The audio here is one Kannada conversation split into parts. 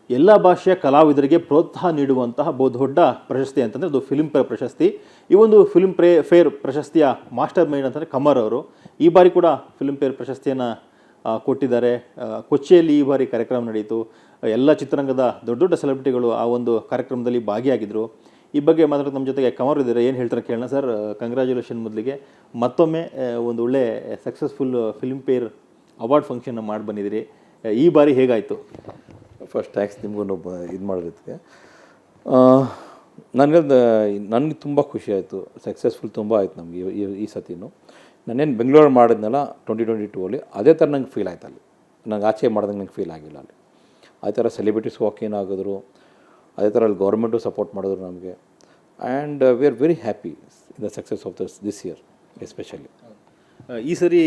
ಎಲ್ಲ ಭಾಷೆಯ ಕಲಾವಿದರಿಗೆ ಪ್ರೋತ್ಸಾಹ ನೀಡುವಂತಹ ಬಹುದೊಡ್ಡ ಪ್ರಶಸ್ತಿ ಅಂತಂದರೆ ಅದು ಫಿಲ್ಮ್ ಫೇರ್ ಪ್ರಶಸ್ತಿ. ಈ ಒಂದು ಫಿಲ್ಮ್ ಫೇರ್ ಪ್ರಶಸ್ತಿಯ ಮಾಸ್ಟರ್ ಮೈಂಡ್ ಅಂತಂದರೆ ಕಮರ್ ಅವರು. ಈ ಬಾರಿ ಕೂಡ ಫಿಲ್ಮ್ ಫೇರ್ ಪ್ರಶಸ್ತಿಯನ್ನು ಕೊಟ್ಟಿದ್ದಾರೆ. ಕೊಚ್ಚಿಯಲ್ಲಿ ಈ ಬಾರಿ ಕಾರ್ಯಕ್ರಮ ನಡೆಯಿತು. ಎಲ್ಲ ಚಿತ್ರರಂಗದ ದೊಡ್ಡ ದೊಡ್ಡ ಸೆಲೆಬ್ರಿಟಿಗಳು ಆ ಒಂದು ಕಾರ್ಯಕ್ರಮದಲ್ಲಿ ಭಾಗಿಯಾಗಿದ್ದರು. ಈ ಬಗ್ಗೆ ಮಾತಾಡೋದು ನಮ್ಮ ಜೊತೆಗೆ ಕಮರ್ ಇದ್ದಾರೆ. ಏನು ಹೇಳ್ತಾರೆ ಕೇಳೋಣ. ಸರ್, ಕಂಗ್ರ್ಯಾಚುಲೇಷನ್ ಮೊದಲಿಗೆ. ಮತ್ತೊಮ್ಮೆ ಒಂದು ಒಳ್ಳೆ ಸಕ್ಸಸ್ಫುಲ್ ಫಿಲ್ಮ್ ಫೇರ್ ಅವಾರ್ಡ್ ಫಂಕ್ಷನ್ನ ಮಾಡಿ ಬಂದಿದ್ದೀರಿ. ಈ ಬಾರಿ ಹೇಗಾಯಿತು? ಫಸ್ಟ್ ಥ್ಯಾಂಕ್ಸ್ ನಿಮಗೂ ಇದು ಮಾಡೋದಕ್ಕೆ. ನನಗೆ ತುಂಬ ಖುಷಿ ಆಯಿತು. ಸಕ್ಸಸ್ಫುಲ್ ತುಂಬ ಆಯಿತು ನಮಗೆ ಈ ಸತಿನೂ. ನಾನೇನು ಬೆಂಗಳೂರು ಮಾಡಿದ್ನಲ್ಲ 2022 ಅದೇ ಥರ ನಂಗೆ ಫೀಲ್ ಆಯ್ತು ಅಲ್ಲಿ. ನಂಗೆ ಆಚೆ ಮಾಡ್ದಂಗೆ ನಂಗೆ ಫೀಲ್ ಆಗಿಲ್ಲ ಅಲ್ಲಿ. ಅದೇ ಥರ ಸೆಲೆಬ್ರಿಟೀಸ್ ವಾಕಿನ್ ಆಗಿದ್ರು, ಅದೇ ಥರ ಅಲ್ಲಿ ಗೌರ್ಮೆಂಟು ಸಪೋರ್ಟ್ ಮಾಡಿದ್ರು ನಮಗೆ. And we are very happy in the success of this year especially. ಈ ಸರಿ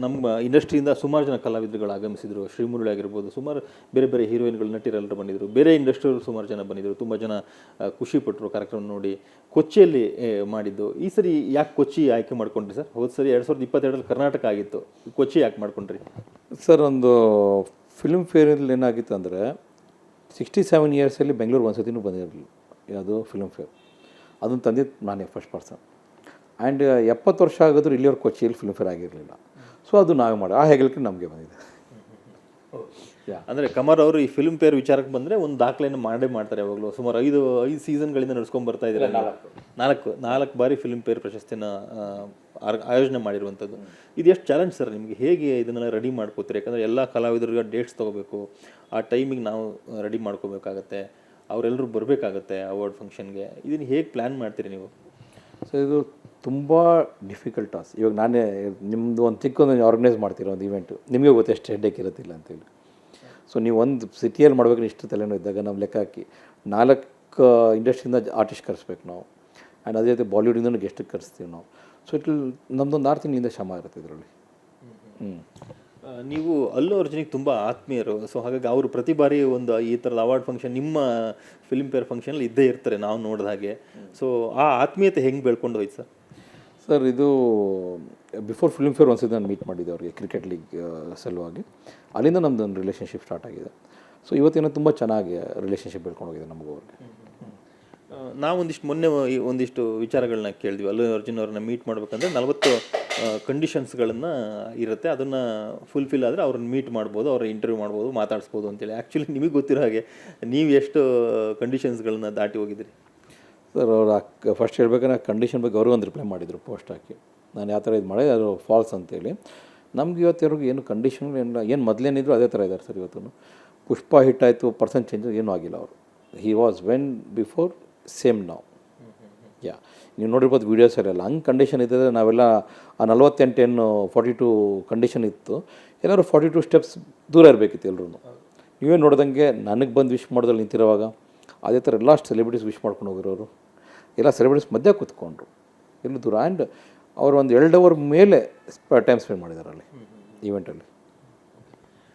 ನಮ್ಮ ಇಂಡಸ್ಟ್ರಿಯಿಂದ ಸುಮಾರು ಜನ ಕಲಾವಿದರುಗಳು ಆಗಮಿಸಿದರು. ಶ್ರೀಮುರಳಿ ಆಗಿರ್ಬೋದು, ಸುಮಾರು ಬೇರೆ ಬೇರೆ ಹೀರೋಯಿನ್ಗಳು, ನಟಿರೆಲ್ಲರೂ ಬಂದಿದ್ದರು. ಬೇರೆ ಇಂಡಸ್ಟ್ರಿಯವರು ಸುಮಾರು ಜನ ಬಂದಿದ್ದರು. ತುಂಬ ಜನ ಖುಷಿಪಟ್ಟರು ಕಾರ್ಯಕ್ರಮ ನೋಡಿ. ಕೊಚ್ಚಿಯಲ್ಲಿ ಮಾಡಿದ್ದು. ಈ ಸರಿ ಯಾಕೆ ಕೊಚ್ಚಿ ಆಯ್ಕೆ ಮಾಡ್ಕೊಂಡ್ರಿ ಸರ್? ಹೋದ ಸರಿ 2022 ಕರ್ನಾಟಕ ಆಗಿತ್ತು. ಕೊಚ್ಚಿ ಯಾಕೆ ಮಾಡ್ಕೊಂಡ್ರಿ ಸರ್? ಒಂದು ಫಿಲ್ಮ್ ಫೇರಲ್ಲಿ ಏನಾಗಿತ್ತು ಅಂದರೆ 67 ಇಯರ್ಸಲ್ಲಿ ಬೆಂಗಳೂರು ಒಂದು ಸತಿನೂ ಬಂದಿರಲಿಲ್ಲ. ಯಾವುದು ಫಿಲ್ಮ್ ಫೇರ್ ಅದನ್ನು ತಂದಿದ್ದು ನಾನೇ ಫಸ್ಟ್ ಪರ್ಸನ್. ಆ್ಯಂಡ್ 70 ವರ್ಷ ಆಗಿದ್ರು ಇಲ್ಲಿಯವ್ರು ಕೊಚ್ಚಿಯಲ್ಲಿ ಫಿಲ್ಮ್ ಫೇರ್ ಆಗಿರಲಿಲ್ಲ. ಸೊ ಅದು ನಾವೇ ಮಾಡಿ ಆ ಹೆಗ್ಲಿಕೆ ನಮಗೆ ಬಂದಿದೆ. ಅಂದರೆ ಕಮರ್ ಅವರು ಈ ಫಿಲ್ಮ್ ಫೇರ್ ವಿಚಾರಕ್ಕೆ ಬಂದರೆ ಒಂದು ದಾಖಲೆಯನ್ನು ಮಾಡ್ತಾರೆ ಯಾವಾಗಲೂ. ಸುಮಾರು 5 ಸೀಸನ್ಗಳಿಂದ ನಡ್ಸ್ಕೊಂಡು ಬರ್ತಾ ಇದ್ದಾರೆ. ನಾಲ್ಕು ಬಾರಿ ಫಿಲ್ಮ್ ಫೇರ್ ಪ್ರಶಸ್ತಿನ ಆಯೋಜನೆ ಮಾಡಿರುವಂಥದ್ದು. ಇದು ಎಷ್ಟು ಚಾಲೆಂಜ್ ಸರ್ ನಿಮಗೆ? ಹೇಗೆ ಇದನ್ನೆಲ್ಲ ರೆಡಿ ಮಾಡ್ಕೋತೀರಿ? ಯಾಕಂದರೆ ಎಲ್ಲ ಕಲಾವಿದರಿಗೆ ಡೇಟ್ಸ್ ತೊಗೋಬೇಕು, ಆ ಟೈಮಿಗೆ ನಾವು ರೆಡಿ ಮಾಡ್ಕೋಬೇಕಾಗತ್ತೆ, ಅವರೆಲ್ಲರೂ ಬರಬೇಕಾಗತ್ತೆ ಅವಾರ್ಡ್ ಫಂಕ್ಷನ್ಗೆ. ಇದನ್ನು ಹೇಗೆ ಪ್ಲ್ಯಾನ್ ಮಾಡ್ತೀರಿ ನೀವು? ಸೊ ಇದು ತುಂಬ ಡಿಫಿಕಲ್ಟ್ ಟಾಸ್ಕ್. ಇವಾಗ ನಾನೇ ನಿಮ್ಮದು ಒಂದು ಚಿಕ್ಕದೊಂದು ಆರ್ಗನೈಸ್ ಮಾಡ್ತೀರೋ ಒಂದು ಇವೆಂಟು, ನಿಮಗೆ ಗೊತ್ತು ಎಷ್ಟು ಹೆಡ್ಡೇಕ್ ಇರುತ್ತಿಲ್ಲ ಅಂತೇಳಿ. ಸೊ ನೀವು ಒಂದು ಸಿಟಿಯಲ್ಲಿ ಮಾಡ್ಬೇಕು ಇಷ್ಟು ತಲೆನೋ ಇದ್ದಾಗ ನಾವು ಲೆಕ್ಕ ಹಾಕಿ 4 ಇಂಡಸ್ಟ್ರಿಯಿಂದ ಆರ್ಟಿಸ್ಟ್ ಕರೆಸ್ಬೇಕು ನಾವು. ಆ್ಯಂಡ್ ಅದೇ ರೀತಿ ಬಾಲಿವುಡಿಂದ ಗೆಸ್ಟಿಗೆ ಕರೆಸ್ತೀವಿ ನಾವು. ಸೊ ನಮ್ಮದೊಂದು 6 ತಿಂಗಳಿಂದ ಶ್ರಮ ಇರುತ್ತೆ ಇದರಲ್ಲಿ. ನೀವು ಅಲ್ಲು ಅರ್ಜುನಿಗೆ ತುಂಬ ಆತ್ಮೀಯರು. ಸೊ ಹಾಗಾಗಿ ಅವರು ಪ್ರತಿ ಬಾರಿ ಒಂದು ಈ ಥರದ ಅವಾರ್ಡ್ ಫಂಕ್ಷನ್ ನಿಮ್ಮ ಫಿಲ್ಮ್ ಫೇರ್ ಫಂಕ್ಷನಲ್ಲಿ ಇದ್ದೇ ಇರ್ತಾರೆ ನಾವು ನೋಡಿದ ಹಾಗೆ. ಸೊ ಆ ಆತ್ಮೀಯತೆ ಹೆಂಗೆ ಬೆಳ್ಕೊಂಡು ಹೋಯ್ತು ಸರ್? ಸರ್ ಇದು ಬಿಫೋರ್ ಫಿಲ್ಮ್ ಫೇರ್ ಒಂದ್ಸತಿ ನಾನು ಮೀಟ್ ಮಾಡಿದ್ದೆ ಅವ್ರಿಗೆ ಕ್ರಿಕೆಟ್ ಲೀಗ್ ಸಲುವಾಗಿ. ಅಲ್ಲಿಂದ ನಮ್ಮದೊಂದು ರಿಲೇಷನ್ಶಿಪ್ ಸ್ಟಾರ್ಟ್ ಆಗಿದೆ. ಸೊ ಇವತ್ತೇನೋ ತುಂಬ ಚೆನ್ನಾಗಿ ರಿಲೇಷನ್ಶಿಪ್ ಬೆಳ್ಕೊಂಡು ಹೋಗಿದೆ ನಮಗೂ ಅವ್ರಿಗೆ. ನಾವು ಮೊನ್ನೆ ಒಂದಿಷ್ಟು ವಿಚಾರಗಳನ್ನ ಕೇಳಿದ್ವಿ. ಅಲ್ಲು ಅರ್ಜುನ್ ಅವ್ರನ್ನ ಮೀಟ್ ಮಾಡ್ಬೇಕಂದ್ರೆ 40 ಕಂಡೀಷನ್ಸ್ಗಳನ್ನು ಇರುತ್ತೆ. ಅದನ್ನು ಫುಲ್ಫಿಲ್ ಆದರೆ ಅವ್ರನ್ನ ಮೀಟ್ ಮಾಡ್ಬೋದು, ಅವ್ರ ಇಂಟರ್ವ್ಯೂ ಮಾಡ್ಬೋದು, ಮಾತಾಡಿಸ್ಬೋದು ಅಂತೇಳಿ. ಆ್ಯಕ್ಚುಲಿ ನಿಮಗೆ ಗೊತ್ತಿರೋ ಹಾಗೆ ನೀವು ಎಷ್ಟು ಕಂಡೀಷನ್ಸ್ಗಳನ್ನ ದಾಟಿ ಹೋಗಿದ್ದೀರಿ ಸರ್? ಅವ್ರು ಫಸ್ಟ್ ಹೇಳ್ಬೇಕಂದ್ರೆ ಕಂಡೀಷನ್ ಬಗ್ಗೆ ಅವರು ಒಂದು ರಿಪ್ಲೈ ಮಾಡಿದರು ಪೋಸ್ಟ್ ಹಾಕಿ. ನಾನು ಯಾವ ಥರ ಇದು ಮಾಡಿದೆ ಅದು ಫಾಲ್ಸ್ ಅಂತೇಳಿ. ನಮ್ಗೆ ಇವತ್ತಿವ್ರಿಗೆ ಏನು ಕಂಡೀಷನ್ ಏನು ಮೊದಲೇನಿದ್ರು ಅದೇ ಥರ ಇದ್ದಾರೆ ಸರ್. ಇವತ್ತು ಪುಷ್ಪ ಹಿಟ್ ಆಯಿತು, ಪರ್ಸನ್ ಚೇಂಜ್ ಏನೂ ಆಗಿಲ್ಲ ಅವರು. He was when before same ನಾವು. ನೀವು ನೋಡಿರ್ಬೋದು ವೀಡಿಯೋಸಲ್ಲೆಲ್ಲ ಹಂಗೆ ಕಂಡೀಷನ್ ಇದ್ದರೆ ನಾವೆಲ್ಲ ಆ 48 42 ಕಂಡೀಷನ್ ಇತ್ತು. ಎಲ್ಲರೂ 42 ಸ್ಟೆಪ್ಸ್ ದೂರ ಇರಬೇಕಿತ್ತು ಎಲ್ಲರೂ. ನೀವೇ ನೋಡ್ದಂಗೆ ನನಗೆ ಬಂದು ವಿಶ್ ಮಾಡೋದ್ರಲ್ಲಿ ನಿಂತಿರುವಾಗ ಅದೇ ಥರ ಎಲ್ಲ ಸೆಲೆಬ್ರಿಟೀಸ್ ವಿಶ್ ಮಾಡ್ಕೊಂಡು ಹೋಗಿರೋರು ಎಲ್ಲ ಸೆಲೆಬ್ರಿಟೀಸ್ ಮಧ್ಯೆ ಕೂತ್ಕೊಂಡ್ರು ಎಲ್ಲೂ ದೂರ. ಆ್ಯಂಡ್ ಅವರು ಒಂದು 2 ಅವರ್ ಮೇಲೆ ಟೈಮ್ ಸ್ಪೆಂಡ್ ಮಾಡಿದ್ದಾರೆ ಅಲ್ಲಿ ಈವೆಂಟಲ್ಲಿ.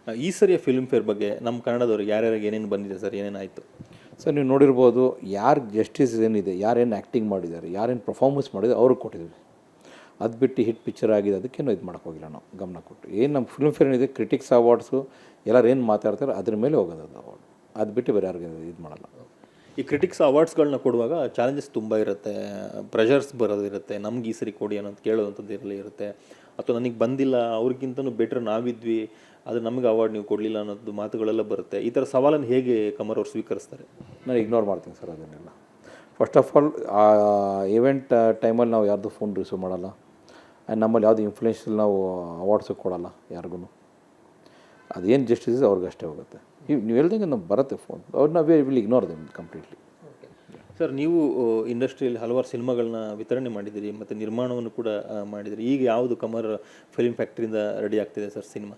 ಈ ಸರಿಯ ಫಿಲ್ಮ್ ಫೇರ್ ಬಗ್ಗೆ ನಮ್ಮ ಕನ್ನಡದವ್ರಿಗೆ ಯಾರ್ಯಾರಿಗೆ ಏನೇನು ಬಂದಿದೆ ಸರ್? ಏನೇನಾಯಿತು ಸರ್? ನೀವು ನೋಡಿರ್ಬೋದು ಯಾರು ಜಸ್ಟಿಸ್ ಏನಿದೆ, ಯಾರೇನು ಆ್ಯಕ್ಟಿಂಗ್ ಮಾಡಿದ್ದಾರೆ, ಯಾರೇನು ಪರ್ಫಾರ್ಮೆನ್ಸ್ ಮಾಡಿದ್ದಾರೆ ಅವ್ರಿಗೆ ಕೊಟ್ಟಿದ್ದೀವಿ. ಅದು ಬಿಟ್ಟು ಹಿಟ್ ಪಿಕ್ಚರ್ ಆಗಿದೆ ಅದಕ್ಕೇನು ಇದು ಮಾಡೋಕ್ಕೋಗಿಲ್ಲ ನಾವು ಗಮನ ಕೊಟ್ಟು. ಏನು ನಮ್ಮ ಫಿಲ್ಮ್ ಫೇರ್ ಏನಿದೆ ಕ್ರಿಟಿಕ್ಸ್ ಅವಾರ್ಡ್ಸು ಎಲ್ಲರೂ ಏನು ಮಾತಾಡ್ತಾರೆ ಅದ್ರ ಮೇಲೆ ಹೋಗೋದು ಅದು ಅವಾರ್ಡ್. ಅದು ಬಿಟ್ಟು ಬೇರೆ ಯಾರಿಗೆ ಇದು ಮಾಡಲ್ಲ. ಈ ಕ್ರಿಟಿಕ್ಸ್ ಅವಾರ್ಡ್ಸ್ಗಳನ್ನ ಕೊಡುವಾಗ ಚಾಲೆಂಜಸ್ ತುಂಬ ಇರುತ್ತೆ, ಪ್ರೆಷರ್ಸ್ ಬರೋದಿರುತ್ತೆ. ನಮ್ಗೆ ಈ ಸರಿ ಕೊಡಿ ಅನ್ನೋದು ಕೇಳೋವಂಥದ್ದು ಇರುತ್ತೆ. ಅಥವಾ ನನಗೆ ಬಂದಿಲ್ಲ, ಅವ್ರಿಗಿಂತನೂ ಬೆಟ್ರ್ ನಾವಿದ್ವಿ, ಆದರೆ ನಮಗೆ ಅವಾರ್ಡ್ ನೀವು ಕೊಡಲಿಲ್ಲ ಅನ್ನೋದು ಮಾತುಗಳೆಲ್ಲ ಬರುತ್ತೆ. ಈ ಥರ ಸವಾಲನ್ನು ಹೇಗೆ ಕಮರ್ ಅವ್ರು ಸ್ವೀಕರಿಸ್ತಾರೆ? ನಾನು ಇಗ್ನೋರ್ ಮಾಡ್ತೀನಿ ಸರ್ ಅದನ್ನೆಲ್ಲ. ಫಸ್ಟ್ ಆಫ್ ಆಲ್ ಆ ಈವೆಂಟ್ ಟೈಮಲ್ಲಿ ನಾವು ಯಾರ್ದು ಫೋನ್ ರಿಸೀವ್ ಮಾಡಲ್ಲ. ಆ್ಯಂಡ್ ನಮ್ಮಲ್ಲಿ ಯಾವುದು ಇನ್ಫ್ಲೂಯೆನ್ಸಲ್ಲಿ ನಾವು ಅವಾರ್ಡ್ಸು ಕೊಡಲ್ಲ ಯಾರಿಗೂ. ಅದೇನು ಜಸ್ಟಿಸ್ ಅವ್ರಿಗೆ ಅಷ್ಟೇ ಹೋಗುತ್ತೆ. ನೀವು ಹೇಳ್ದಂಗೆ ನಮ್ಗೆ ಬರುತ್ತೆ ಫೋನ್, ಅವ್ರನ್ನ will ignore them completely. Sir, ನೀವು ಇಂಡಸ್ಟ್ರಿಯಲ್ಲಿ ಹಲವಾರು ಸಿನಿಮಾಗಳನ್ನ ವಿತರಣೆ ಮಾಡಿದ್ದೀರಿ ಮತ್ತು ನಿರ್ಮಾಣವನ್ನು ಕೂಡ ಮಾಡಿದಿರಿ. ಈಗ ಯಾವುದು ಕಮರ್ ಫಿಲ್ಮ್ ಫ್ಯಾಕ್ಟ್ರಿಯಿಂದ ರೆಡಿ ಆಗ್ತಿದೆ ಸರ್ ಸಿನಿಮಾ?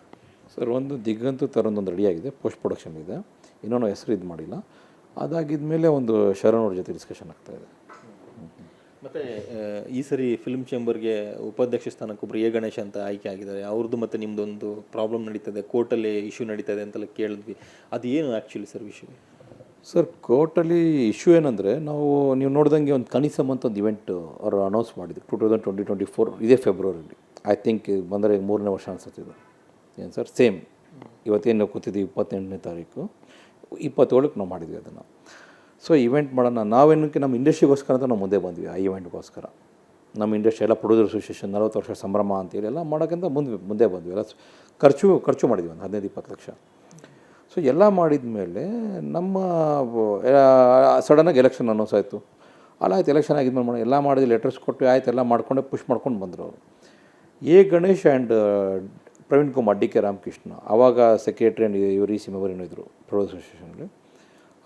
ಸರ್, ಒಂದು ದಿಗಂತು ಥರದೊಂದು ರೆಡಿಯಾಗಿದೆ, ಪೋಸ್ಟ್ ಪ್ರೊಡಕ್ಷನ್ ಇದೆ. ಇನ್ನೊಂದು ಹೆಸರು ಇದು ಮಾಡಿಲ್ಲ. ಅದಾಗಿದ ಮೇಲೆ ಒಂದು ಶರಣ್ ಅವ್ರ ಜೊತೆ ಡಿಸ್ಕಷನ್ ಆಗ್ತಾಯಿದೆ. ಮತ್ತು ಈ ಸರಿ ಫಿಲ್ಮ್ ಚೇಂಬರ್ಗೆ ಉಪಾಧ್ಯಕ್ಷ ಸ್ಥಾನಕ್ಕೊಬ್ಬರು ಎ ಗಣೇಶ್ ಅಂತ ಆಯ್ಕೆ ಆಗಿದ್ದಾರೆ. ಅವ್ರದ್ದು ಮತ್ತು ನಿಮ್ಮದೊಂದು ಪ್ರಾಬ್ಲಮ್ ನಡೀತದೆ, ಕೋರ್ಟಲ್ಲಿ ಇಶ್ಯೂ ನಡೀತದೆ ಅಂತೆಲ್ಲ ಕೇಳಿದ್ವಿ. ಅದು ಏನು ಆ್ಯಕ್ಚುಲಿ ಸರ್ ವಿಷಯ? ಸರ್, ಕೋರ್ಟಲ್ಲಿ ಇಶ್ಯೂ ಏನಂದರೆ ನೀವು ನೋಡ್ದಂಗೆ ಒಂದು ಕನಿಸಮ್ ಅಂತ ಒಂದು ಇವೆಂಟ್ ಅವರು ಅನೌನ್ಸ್ ಮಾಡಿದ್ರು 2024 ಇದೇ ಫೆಬ್ರವರಿಲಿ. ಐ ಥಿಂಕ್ ಬಂದರೆ 3ನೇ ವರ್ಷ ಅನಿಸುತ್ತಿದೆ ಏನು ಸರ್. ಸೇಮ್ ಇವತ್ತೇನು ಕೂತಿದ್ದೀವಿ 28ನೇ ತಾರೀಕು. 27ಕ್ಕೆ ನಾವು ಮಾಡಿದ್ವಿ ಅದನ್ನು. ಸೊ ಇವೆಂಟ್ ಮಾಡೋಣ ನಾವೇನಕ್ಕೆ ನಮ್ಮ ಇಂಡಸ್ಟ್ರಿಗೋಸ್ಕರ ಅಂತ ನಾವು ಮುಂದೆ ಬಂದ್ವಿ. ಆ ಇವೆಂಟ್ಗೋಸ್ಕರ ನಮ್ಮ ಇಂಡಸ್ಟ್ರಿ ಎಲ್ಲ ಪ್ರೊಡ್ಯೂಸರ್ ಅಸೋಸಿಯೇಷನ್ 40 ವರ್ಷ ಸಂಭ್ರಮ ಅಂತೇಳಿ ಎಲ್ಲ ಮಾಡೋಕ್ಕಂತ ಮುಂದೆ ಬಂದ್ವಿ. ಎಲ್ಲ ಖರ್ಚು ಮಾಡಿದ್ವಿ ಒಂದು 15-20 ಲಕ್ಷ. ಸೊ ಎಲ್ಲ ಮಾಡಿದ ಮೇಲೆ ನಮ್ಮ ಸಡನ್ನಾಗಿ ಎಲೆಕ್ಷನ್ ಅನೌನ್ಸ್ ಆಯಿತು. ಆಯ್ತು ಎಲೆಕ್ಷನ್ ಆಗಿದ್ಮೇಲೆ ಮಾಡೋಣ ಎಲ್ಲ ಮಾಡಿದ್ವಿ, ಲೆಟರ್ಸ್ ಕೊಟ್ಟು ಆಯ್ತು ಎಲ್ಲ ಮಾಡ್ಕೊಂಡೆ ಪುಷ್ ಮಾಡ್ಕೊಂಡು ಬಂದರು ಅವರು. Ganesh and Praveen Kumar D K Ramakrishna ಆವಾಗ ಸೆಕ್ರೆಟ್ರಿ ಆ್ಯಂಡ್ ಇವರು ಸಿ ಮೆಂಬರ್ ಏನೋ ಇದ್ದರು ಪ್ರೊಡ್ಯೂಸರ್ ಅಸೋಸಿಯೇಷನಲ್ಲಿ.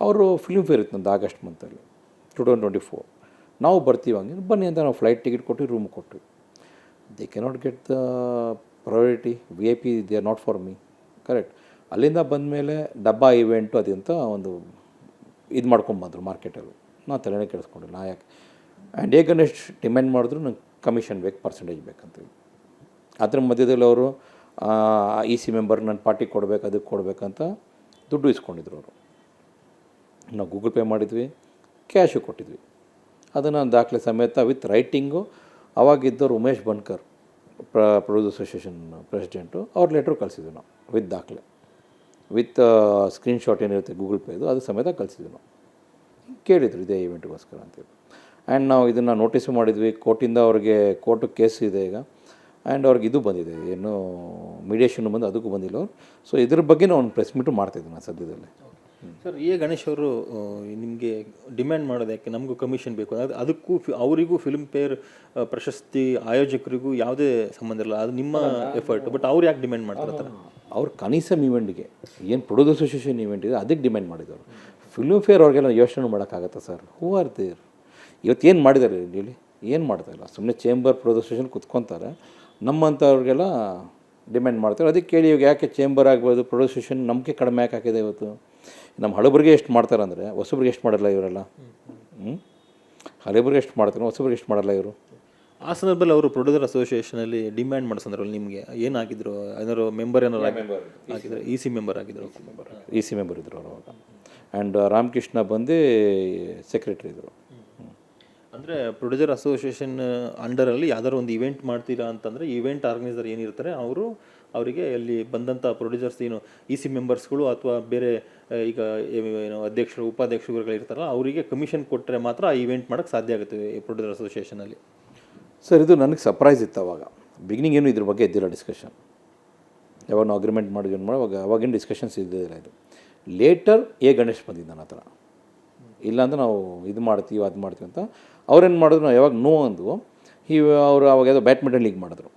ಅವರು ಫಿಲ್ಮ್ ಫೇರ್ ಇತ್ತು ನಂದು ಆಗಸ್ಟ್ ಮಂತಲ್ಲಿ 2024. ನಾವು ಬರ್ತೀವಿ ಹಂಗೆ ಬನ್ನಿ ಅಂತ ನಾವು ಫ್ಲೈಟ್ ಟಿಕೆಟ್ ಕೊಟ್ಟು ರೂಮ್ ಕೊಟ್ವಿ. They cannot get the priority, VIP they are not for me. Correct. ಅಲ್ಲಿಂದ ಬಂದಮೇಲೆ ಡಬ್ಬಾ ಇವೆಂಟು ಅದಂತ ಒಂದು ಇದು ಮಾಡ್ಕೊಂಬಂದರು ಮಾರ್ಕೆಟಲ್ಲಿ. ನಾನು ತಲೆನೇ ಕೇಳಿಸ್ಕೊಂಡಿಲ್ಲ ನಾ ಯಾಕೆ. ಆ್ಯಂಡ್ ಗಣೇಶ್ ಡಿಮ್ಯಾಂಡ್ ಮಾಡಿದ್ರು ನಂಗೆ ಕಮಿಷನ್ ಬೇಕು, ಪರ್ಸೆಂಟೇಜ್ ಬೇಕಂತೇಳಿ. ಅದ್ರ ಮಧ್ಯದಲ್ಲಿ ಅವರು EC ಮೆಂಬರ್ ನನ್ನ ಪಾರ್ಟಿ ಕೊಡಬೇಕು, ಅದಕ್ಕೆ ಕೊಡಬೇಕಂತ ದುಡ್ಡು ಇಸ್ಕೊಂಡಿದ್ರು ಅವರು. ನಾವು ಗೂಗಲ್ ಪೇ ಮಾಡಿದ್ವಿ, ಕ್ಯಾಶು ಕೊಟ್ಟಿದ್ವಿ. ಅದನ್ನು ದಾಖಲೆ ಸಮೇತ ವಿತ್ ರೈಟಿಂಗು. ಅವಾಗಿದ್ದವರು Umesh Bankar producer association president, ಅವ್ರ ಲೆಟ್ರು ಕಳಿಸಿದ್ವಿ ನಾವು ವಿತ್ ದಾಖಲೆ, ವಿತ್ ಸ್ಕ್ರೀನ್ಶಾಟ್ ಏನಿರುತ್ತೆ ಗೂಗಲ್ ಪೇದು ಅದು ಸಮೇತ ಕಳಿಸಿದ್ವಿ ನಾವು. ಕೇಳಿದರು ಇದೇ ಇವೆಂಟ್ಗೋಸ್ಕರ ಅಂತೇಳಿ. ಆ್ಯಂಡ್ ನಾವು ಇದನ್ನು ನೋಟಿಸು ಮಾಡಿದ್ವಿ. ಕೋರ್ಟಿಂದ ಅವ್ರಿಗೆ ಕೇಸ್ ಇದೆ ಈಗ. ಆ್ಯಂಡ್ ಅವ್ರಿಗೆ ಇದು ಬಂದಿದೆ, ಏನು ಮೀಡಿಯೇಷನ್ ಬಂದು ಅದಕ್ಕೂ ಬಂದಿಲ್ಲ ಅವ್ರು. ಸೊ ಇದ್ರ ಬಗ್ಗೆ ನಾವು ಒಂದು ಪ್ರೆಸ್ ಮೀಟು ಮಾಡ್ತಾಯಿದ್ವಿ ನಾನು ಸದ್ಯದಲ್ಲಿ. ಸರ್, ಗಣೇಶ್ ಅವರು ನಿಮಗೆ ಡಿಮ್ಯಾಂಡ್ ಮಾಡೋದು ಯಾಕೆ, ನಮಗೂ ಕಮಿಷನ್ ಬೇಕು ಅದಕ್ಕೂ ಅವರಿಗೂ ಫಿಲ್ಮ್ ಫೇರ್ ಪ್ರಶಸ್ತಿ ಆಯೋಜಕರಿಗೂ ಯಾವುದೇ ಸಂಬಂಧ ಇಲ್ಲ, ಅದು ನಿಮ್ಮ ಎಫರ್ಟ್. ಬಟ್ ಅವ್ರು ಯಾಕೆ ಡಿಮ್ಯಾಂಡ್ ಮಾಡ್ತಾರೆ? ಅವ್ರು ಕನಿಸಮ್ ಇವೆಂಟ್ಗೆ ಏನು ಪ್ರೊಡ್ಯೂಸರ್ ಅಸೋಸಿಯೇಷನ್ ಇವೆಂಟ್ ಇದೆ ಅದಕ್ಕೆ ಡಿಮ್ಯಾಂಡ್ ಮಾಡಿದವರು. ಫಿಲ್ಮ್ ಫೇರ್ ಅವ್ರಿಗೆಲ್ಲ ಯೋಚನೆ ಮಾಡೋಕ್ಕಾಗತ್ತಾ ಸರ್? Who are there? ಇವತ್ತು ಏನು ಮಾಡಿದ್ದಾರೆ ಇಲ್ಲಿ? ಏನು ಮಾಡ್ತಾಯಿಲ್ಲ. ಸುಮ್ಮನೆ ಚೇಂಬರ್ ಪ್ರೊಡ್ಯೂಸರ್ ಅಸೋಸಿಯೇಷನ್ ಕುತ್ಕೊತಾರೆ, ನಮ್ಮಂಥವ್ರಿಗೆಲ್ಲ ಡಿಮ್ಯಾಂಡ್ ಮಾಡ್ತಾರೆ. ಅದಕ್ಕೆ ಕೇಳಿ ಇವಾಗ ಯಾಕೆ ಚೇಂಬರ್ ಆಗ್ಬೋದು, ಪ್ರೊಡ್ಯೂಸರ್ ಅಸೋಸಿಯೇಷನ್ ನಂಬಿಕೆ ಕಡಿಮೆ ಯಾಕಾಗಿದೆ ಇವತ್ತು? ನಮ್ಮ ಹಳಬರಿಗೆ ಎಷ್ಟು ಮಾಡ್ತಾರೆ ಅಂದರೆ ಹೊಸಬ್ರಿಗೆ ಎಷ್ಟು ಮಾಡಲ್ಲ ಇವರೆಲ್ಲ. ಹಳಬರಿಗೆ ಎಷ್ಟು ಮಾಡ್ತಾರೆ, ಹೊಸಬ್ರಿಗೆ ಎಷ್ಟು ಮಾಡಲ್ಲ ಇವರು. ಆ ಸಂದರ್ಭದಲ್ಲಿ ಅವರು ಪ್ರೊಡ್ಯೂಸರ್ ಅಸೋಸಿಯೇಷನಲ್ಲಿ ಡಿಮ್ಯಾಂಡ್ ಮಾಡೋ ಸಂದರ್ಭದಲ್ಲಿ ನಿಮಗೆ ಏನಾಗಿದ್ರು? ಏನಾದ್ರು ಮೆಂಬರ್ ಆಗಿದ್ರು? EC ಮೆಂಬರ್ ಆಗಿದ್ರು? EC ಮೆಂಬರ್ ಇದ್ದರು ಅವರು ಅವಾಗ. ಆ್ಯಂಡ್ ರಾಮಕೃಷ್ಣ ಬಂದು ಸೆಕ್ರೆಟ್ರಿ ಇದ್ದರು. ಅಂದರೆ ಪ್ರೊಡ್ಯೂಸರ್ ಅಸೋಸಿಯೇಷನ್ ಅಂಡರಲ್ಲಿ ಯಾವ್ದಾದ್ರು ಒಂದು ಇವೆಂಟ್ ಮಾಡ್ತೀರಾ ಅಂತಂದರೆ ಇವೆಂಟ್ ಆರ್ಗನೈಸರ್ ಏನಿರ್ತಾರೆ ಅವರಿಗೆ ಅಲ್ಲಿ ಬಂದಂಥ ಪ್ರೊಡ್ಯೂಸರ್ಸ್ ಏನು EC ಮೆಂಬರ್ಸ್ಗಳು ಅಥವಾ ಬೇರೆ ಈಗ ಏನು ಅಧ್ಯಕ್ಷರು ಉಪಾಧ್ಯಕ್ಷರುಗಳು ಇರ್ತಾರಲ್ಲ ಅವರಿಗೆ ಕಮಿಷನ್ ಕೊಟ್ಟರೆ ಮಾತ್ರ ಆ ಇವೆಂಟ್ ಮಾಡೋಕ್ಕೆ ಸಾಧ್ಯ ಆಗುತ್ತೆ ಈ ಪ್ರೊಡ್ಯೂಸರ್ ಅಸೋಸಿಯೇಷನಲ್ಲಿ. ಸರ್, ಇದು ನನಗೆ ಸರ್ಪ್ರೈಸ್ ಇತ್ತು ಅವಾಗ. ಬಿಗಿನಿಂಗ್ ಏನು ಇದ್ರ ಬಗ್ಗೆ ಇದ್ದಿಲ್ಲ ಡಿಸ್ಕಷನ್. ಯಾವಾಗ ನಾವು ಅಗ್ರಿಮೆಂಟ್ ಮಾಡಿ ಅವಾಗಿನ ಡಿಸ್ಕಷನ್ಸ್ ಇದ್ದಿಲ್ಲ. ಇದು ಲೇಟರ್ ಗಣೇಶ್ ಬಂದಿದ್ದು ನನ್ನ ಹತ್ರ. ಇಲ್ಲಾಂದ್ರೆ ನಾವು ಇದು ಮಾಡ್ತೀವಿ ಅದು ಮಾಡ್ತೀವಿ ಅಂತ ಅವ್ರೇನು ಮಾಡಿದ್ರು. ನಾವು ಯಾವಾಗ ನೋ ಅಂದ್ವು ಅವರು ಅವಾಗ ಯಾವುದೋ ಬ್ಯಾಡ್ಮಿಂಟನ್ ಲೀಗ್ ಮಾಡಿದ್ರು.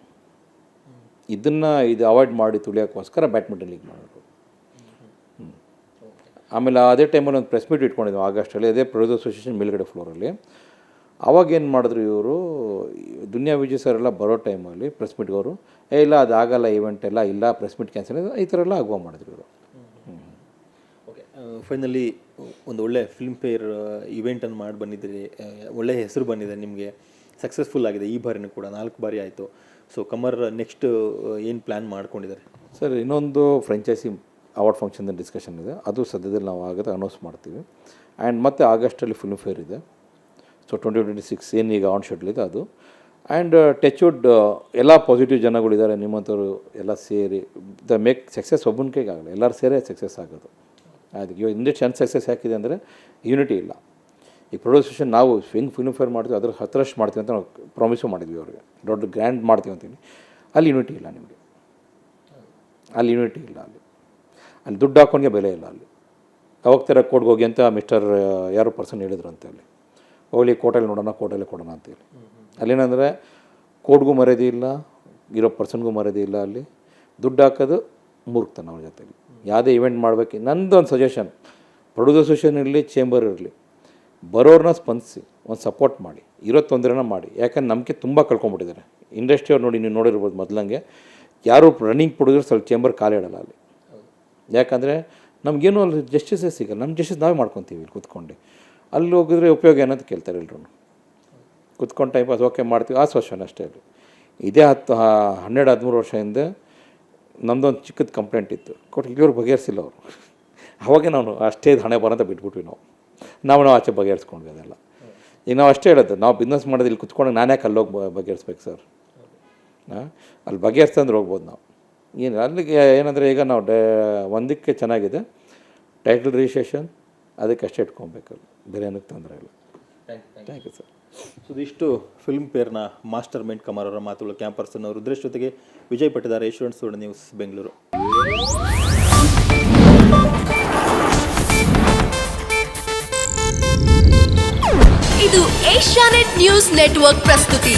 ಇದನ್ನು ಅವಾಯ್ಡ್ ಮಾಡಿ ತುಳಿಯೋಕ್ಕೋಸ್ಕರ ಬ್ಯಾಡ್ಮಿಂಟನ್ ಲೀಗ್ ಮಾಡಿದ್ರು. ಆಮೇಲೆ ಅದೇ ಟೈಮಲ್ಲಿ ಒಂದು ಪ್ರೆಸ್ ಮೀಟ್ ಇಟ್ಕೊಂಡಿದ್ವಿ ಆಗಸ್ಟಲ್ಲಿ, ಅದೇ ಪ್ರೊಡ್ಯೂಸರ್ ಅಸೋಸಿಯೇಷನ್ ಮೇಲ್ಗಡೆ ಫ್ಲೋರಲ್ಲಿ. ಅವಾಗೇನು ಮಾಡಿದ್ರು ಇವರು, ದುನಿಯಾ ವಿಜಯ್ ಸರ್ ಎಲ್ಲ ಬರೋ ಟೈಮಲ್ಲಿ ಪ್ರೆಸ್ ಮೀಟ್ಗೆ ಅವರು ಇಲ್ಲ ಅದಾಗಲ್ಲ ಇವೆಂಟ್ ಎಲ್ಲ ಇಲ್ಲ, ಪ್ರೆಸ್ ಮೀಟ್ ಕ್ಯಾನ್ಸಲ್, ಈ ಥರ ಎಲ್ಲ ಆಗುವ ಮಾಡಿದ್ರು ಇವರು. ಓಕೆ, ಫೈನಲಿ ಒಂದು ಒಳ್ಳೆ ಫಿಲ್ಮ್ ಫೇರ್ ಇವೆಂಟನ್ನು ಮಾಡಿ ಬಂದಿದ್ದೀರಿ, ಒಳ್ಳೆ ಹೆಸರು ಬಂದಿದೆ ನಿಮಗೆ, ಸಕ್ಸಸ್ಫುಲ್ ಆಗಿದೆ ಈ ಬಾರಿನೂ ಕೂಡ, 4 ಬಾರಿ ಆಯಿತು. ಸೊ ಕಮರ್ ನೆಕ್ಸ್ಟ್ ಏನು ಪ್ಲ್ಯಾನ್ ಮಾಡ್ಕೊಂಡಿದ್ದಾರೆ ಸರ್? ಇನ್ನೊಂದು ಫ್ರೆಂಚೈಸಿ ಅವಾರ್ಡ್ ಫಂಕ್ಷನ್ ಡಿಸ್ಕಷನ್ ಇದೆ, ಅದು ಸದ್ಯದಲ್ಲಿ ನಾವು ಆಗುತ್ತೆ ಅನೌನ್ಸ್ ಮಾಡ್ತೀವಿ. ಆ್ಯಂಡ್ ಮತ್ತು ಆಗಸ್ಟಲ್ಲಿ ಫಿಲ್ಮ್ ಫೇರ್ ಇದೆ. ಸೊ 2026 ಏನು ಈಗ ಆನ್ ಶೆಡ್ಯೂಲ್ ಇದೆ ಅದು. ಆ್ಯಂಡ್ ಟಚ್ವುಡ್ ಎಲ್ಲ ಪಾಸಿಟಿವ್ ಜನಗಳಿದ್ದಾರೆ ನಿಮ್ಮಂಥವ್ರು ಎಲ್ಲ ಸೇರಿ ದ ಮೇಕ್ ಸಕ್ಸಸ್ ಒಬ್ಬನ ಕೈಗೆ ಆಗಲ್ಲ, ಎಲ್ಲರೂ ಸೇರೇ ಸಕ್ಸಸ್ ಆಗೋದು. ಅದಕ್ಕೆ ಇವಾಗ ಇಂಡಸ್ಟ್ರಿ ಸಕ್ಸಸ್ ಯಾಕಿದೆ ಅಂದರೆ ಯೂನಿಟಿ ಇಲ್ಲ. ಈ ಪ್ರೊಡ್ಯೂಸೇಷನ್ ನಾವು ಹೆಂಗೆ ಫಿಲ್ಮ್ ಫೇರ್ ಮಾಡ್ತೀವಿ ಅದ್ರ 10ರಷ್ಟು ಮಾಡ್ತೀವಿ ಅಂತ ನಾವು ಪ್ರಾಮಿಸು ಮಾಡಿದ್ವಿ ಅವ್ರಿಗೆ, ದೊಡ್ಡ ಗ್ರ್ಯಾಂಡ್ ಮಾಡ್ತೀವಿ ಅಂತೀನಿ. ಅಲ್ಲಿ ಯೂನಿಟಿ ಇಲ್ಲ ನಿಮಗೆ, ಅಲ್ಲಿ ಯೂನಿಟಿ ಇಲ್ಲ. ಅಲ್ಲಿ ದುಡ್ಡು ಹಾಕೊಂಡ್ಗೆ ಬೆಲೆ ಇಲ್ಲ. ಅಲ್ಲಿ ಹೋಗ್ತಾರೆ ಕೋರ್ಟ್ಗೆ ಹೋಗಿ ಅಂತ ಮಿಸ್ಟರ್ ಯಾರೋ ಪರ್ಸನ್ ಹೇಳಿದ್ರು ಅಂತ. ಅಲ್ಲಿ ಹೋಗ್ಲಿ ಕೋರ್ಟಲ್ಲಿ ನೋಡೋಣ, ಕೋರ್ಟಲ್ಲೇ ಕೊಡೋಣ ಅಂತೇಳಿ. ಅಲ್ಲೇನಂದರೆ ಕೋರ್ಟ್ಗೂ ಮರ್ಯಾದೆ ಇಲ್ಲ, ಇರೋ ಪರ್ಸನ್ಗೂ ಮರ್ಯಾದೆ ಇಲ್ಲ. ಅಲ್ಲಿ ದುಡ್ಡು ಹಾಕೋದು ಮೂರ್ಖತನ ಅವ್ರ ಜೊತೆಲಿ. ಯಾವುದೇ ಇವೆಂಟ್ ಮಾಡಬೇಕು, ನಂದು ಒಂದು ಸಜೆಷನ್, ಪ್ರೊಡ್ಯೂಸರ್ ಅಸೋಸಿಯೇಷನ್ ಇರಲಿ, ಚೇಂಬರ್ ಇರಲಿ, ಬರೋರನ್ನ ಸ್ಪಂದಿಸಿ ಒಂದು ಸಪೋರ್ಟ್ ಮಾಡಿ, ಇರೋ ತೊಂದರೆನ ಮಾಡಿ. ಯಾಕಂದ್ರೆ ನಮಗೆ ತುಂಬ ಕಳ್ಕೊಂಬಿಟ್ಟಿದ್ದಾರೆ ಇಂಡಸ್ಟ್ರಿಯವ್ರು. ನೋಡಿ, ನೀವು ನೋಡಿರ್ಬೋದು ಮೊದಲಂಗೆ ಯಾರು ರನ್ನಿಂಗ್ ಪ್ರೊಡ್ಯೂಸರ್ಸ್ ಅಲ್ಲಿ ಚೇಂಬರ್ ಕಾಲಿಡಲ್ಲ ಅಲ್ಲಿ. ಯಾಕಂದರೆ ನಮಗೇನು ಅಲ್ಲಿ ಜಸ್ಟಿಸೇ ಸಿಗಲ್ಲ. ನಮ್ಮ ಜಸ್ಟಿಸ್ ನಾವೇ ಮಾಡ್ಕೊತೀವಿ ಇಲ್ಲಿ ಕೂತ್ಕೊಂಡು. ಅಲ್ಲಿ ಹೋಗಿದ್ರೆ ಉಪಯೋಗ ಏನಂತ ಕೇಳ್ತಾರೆ ಎಲ್ಲರೂ. ಕೂತ್ಕೊಂಡು ಟೈಮ್ ಪಾಸ್ ಓಕೆ ಮಾಡ್ತೀವಿ, ಆಶ್ವಾಸನೆ ಅಷ್ಟೇ. ಅಲ್ಲಿ ಇದೇ 12-13 ವರ್ಷ ಹಿಂದೆ ನಮ್ಮದೊಂದು ಚಿಕ್ಕದ ಕಂಪ್ಲೇಂಟ್ ಇತ್ತು, ಕೊಟ್ಟು ಇಲ್ಲಿಯವ್ರು ಬಗೆಹರಿಸಿಲ್ಲ ಅವರು. ಅವಾಗೆ ನಾವು ಅಷ್ಟೇ ಹಣೆ ಬರೋಂತ ಬಿಟ್ಬಿಟ್ವಿ. ನಾವು ಆಚೆ ಬಗೆಹರಿಸ್ಕೊಂಡ್ವಿ ಅದೆಲ್ಲ. ಈಗ ನಾವು ಅಷ್ಟೇ ಹೇಳೋದು, ನಾವು ಬಿಸ್ನೆಸ್ ಮಾಡೋದು ಇಲ್ಲಿ ಕುತ್ಕೊಂಡು ನಾನು ಯಾಕೆ ಅಲ್ಲೋಗಿ ಬಗೆಹರಿಸ್ಬೇಕು ಸರ್? ಅಲ್ಲಿ ಬಗೆಹರಿಸ್ತಂದ್ರೆ ಹೋಗ್ಬೋದು ನಾವು. ಏನು ಅಲ್ಲಿಗೆ ಏನಂದರೆ ಈಗ ನಾವು ಒಂದಕ್ಕೆ ಚೆನ್ನಾಗಿದೆ, ಟೈಟಲ್ ರಿಜಿಸ್ಟ್ರೇಷನ್ ಅದಕ್ಕಷ್ಟೇ ಇಟ್ಕೊಬೇಕಲ್ಲ, ಬೇರೆ ಏನಕ್ಕೆ ತೊಂದರೆ ಇಲ್ಲ. Thank you sir. ಸೊ ಇದಿಷ್ಟು ಫಿಲ್ಮ್ ಫೇರ್ನ ಮಾಸ್ಟರ್ ಮೈಂಡ್ ಕಮರ್ ಅವರ ಮಾತುಗಳು. ಕ್ಯಾಂಪರ್ಸನ್ ರುದ್ರೇಶ್ ಜೊತೆಗೆ ವಿಜಯ್ ಪಟ್ಟಿದ್ದಾರೆ, ಯಶವಂತ್ ಸುವರ್ಣ ನ್ಯೂಸ್, ಬೆಂಗಳೂರು. ಇದು ಏಷ್ಯಾನೆಟ್ ನ್ಯೂಸ್ ನೆಟ್ವರ್ಕ್ ಪ್ರಸ್ತುತಿ.